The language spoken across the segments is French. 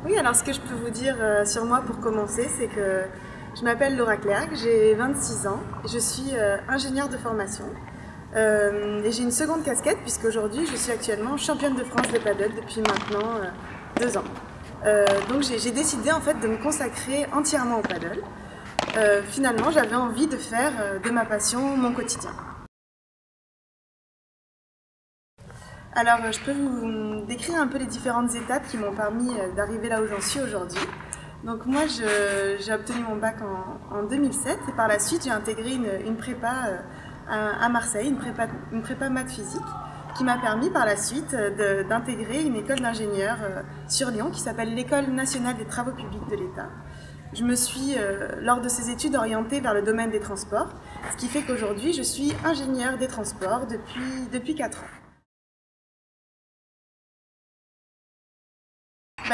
Oui, alors ce que je peux vous dire sur moi pour commencer, c'est que je m'appelle Laura Clerc, j'ai 26 ans, je suis ingénieure de formation et j'ai une seconde casquette puisqu'aujourd'hui je suis actuellement championne de France de paddle depuis maintenant 2 ans. Donc j'ai décidé en fait de me consacrer entièrement au paddle. Finalement, j'avais envie de faire de ma passion mon quotidien. Alors, je peux vous décrire un peu les différentes étapes qui m'ont permis d'arriver là où j'en suis aujourd'hui. Donc moi, j'ai obtenu mon bac en 2007 et par la suite, j'ai intégré une prépa à Marseille, une prépa maths physique, qui m'a permis par la suite d'intégrer une école d'ingénieurs sur Lyon qui s'appelle l'École nationale des travaux publics de l'État. Je me suis, lors de ces études, orientée vers le domaine des transports, ce qui fait qu'aujourd'hui, je suis ingénieure des transports depuis 4 ans.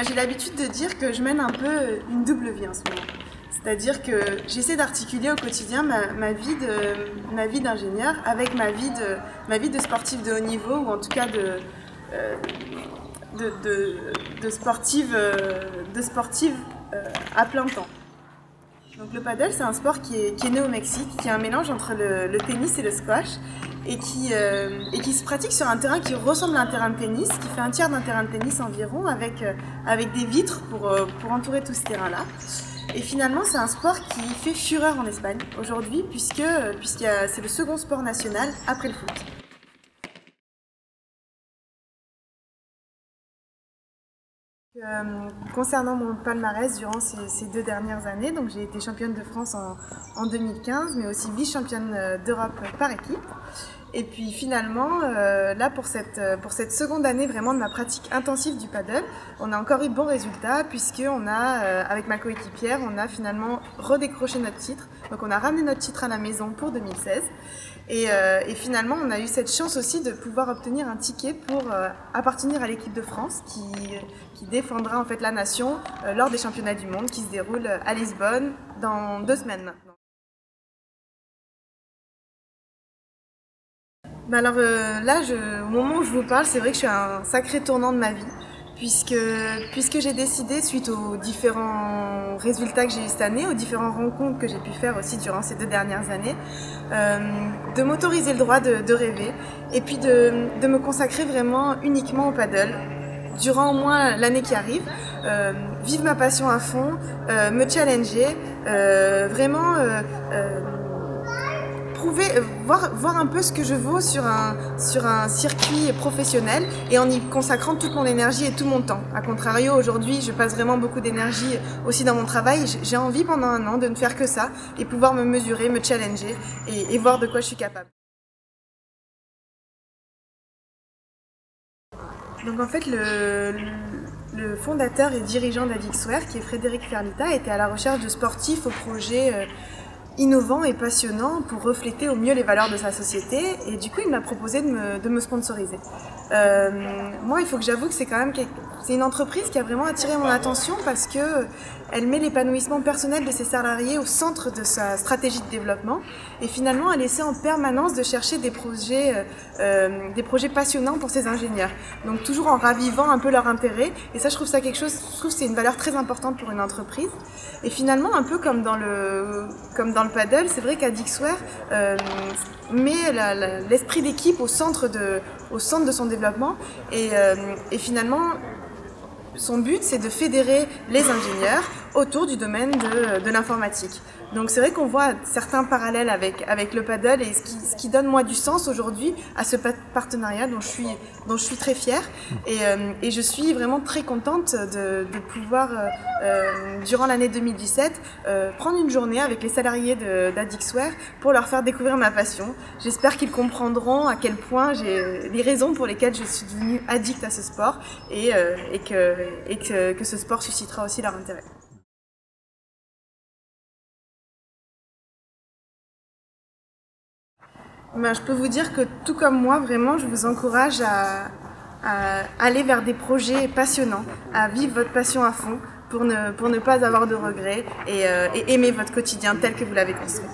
J'ai l'habitude de dire que je mène un peu une double vie en ce moment. C'est-à-dire que j'essaie d'articuler au quotidien ma vie d'ingénieur avec ma vie de sportive de haut niveau, ou en tout cas de sportive à plein temps. Donc le paddle, c'est un sport qui est né au Mexique, qui est un mélange entre le tennis et le squash, et qui se pratique sur un terrain qui ressemble à un terrain de tennis, qui fait un tiers d'un terrain de tennis environ, avec des vitres pour entourer tout ce terrain-là. Et finalement, c'est un sport qui fait fureur en Espagne aujourd'hui, puisque c'est le second sport national après le foot. Concernant mon palmarès durant ces 2 dernières années, donc j'ai été championne de France en 2015, mais aussi vice-championne d'Europe par équipe. Et puis finalement, là pour cette seconde année vraiment de ma pratique intensive du paddle, on a encore eu de bons résultats puisqu'on a, avec ma coéquipière, on a finalement redécroché notre titre. Donc on a ramené notre titre à la maison pour 2016. Et finalement, on a eu cette chance aussi de pouvoir obtenir un ticket pour appartenir à l'équipe de France qui défendra en fait la nation lors des championnats du monde qui se déroulent à Lisbonne dans 2 semaines maintenant. Alors là, au moment où je vous parle, c'est vrai que je suis à un sacré tournant de ma vie, puisque j'ai décidé, suite aux différents résultats que j'ai eu cette année, aux différentes rencontres que j'ai pu faire aussi durant ces 2 dernières années, de m'autoriser le droit de rêver, et puis de me consacrer vraiment uniquement au paddle, durant au moins l'année qui arrive, vivre ma passion à fond, me challenger, vraiment voir un peu ce que je vaux sur un circuit professionnel et en y consacrant toute mon énergie et tout mon temps. A contrario, aujourd'hui, je passe vraiment beaucoup d'énergie aussi dans mon travail. J'ai envie pendant 1 an de ne faire que ça et pouvoir me mesurer, me challenger et voir de quoi je suis capable. Donc en fait, le fondateur et dirigeant d'Adixware, qui est Frédéric Ferlita, était à la recherche de sportifs au projet innovant et passionnant pour refléter au mieux les valeurs de sa société, et du coup il m'a proposé de me sponsoriser. Moi, il faut que j'avoue que c'est une entreprise qui a vraiment attiré mon attention parce que elle met l'épanouissement personnel de ses salariés au centre de sa stratégie de développement, et finalement elle essaie en permanence de chercher des projets passionnants pour ses ingénieurs, donc toujours en ravivant un peu leur intérêt, et ça je trouve que c'est une valeur très importante pour une entreprise. Et finalement, un peu comme dans le paddle, c'est vrai qu'Adixware met l'esprit d'équipe au centre de son développement, et finalement son but, c'est de fédérer les ingénieurs autour du domaine de l'informatique. Donc c'est vrai qu'on voit certains parallèles avec le paddle, et ce qui donne moi du sens aujourd'hui à ce partenariat dont je suis très fière, et je suis vraiment très contente de pouvoir, durant l'année 2017, prendre une journée avec les salariés d'Adixware pour leur faire découvrir ma passion. J'espère qu'ils comprendront à quel point les raisons pour lesquelles je suis devenue addict à ce sport, et que ce sport suscitera aussi leur intérêt. Je peux vous dire que tout comme moi, vraiment, je vous encourage à aller vers des projets passionnants, à vivre votre passion à fond pour ne pas avoir de regrets, et aimer votre quotidien tel que vous l'avez construit.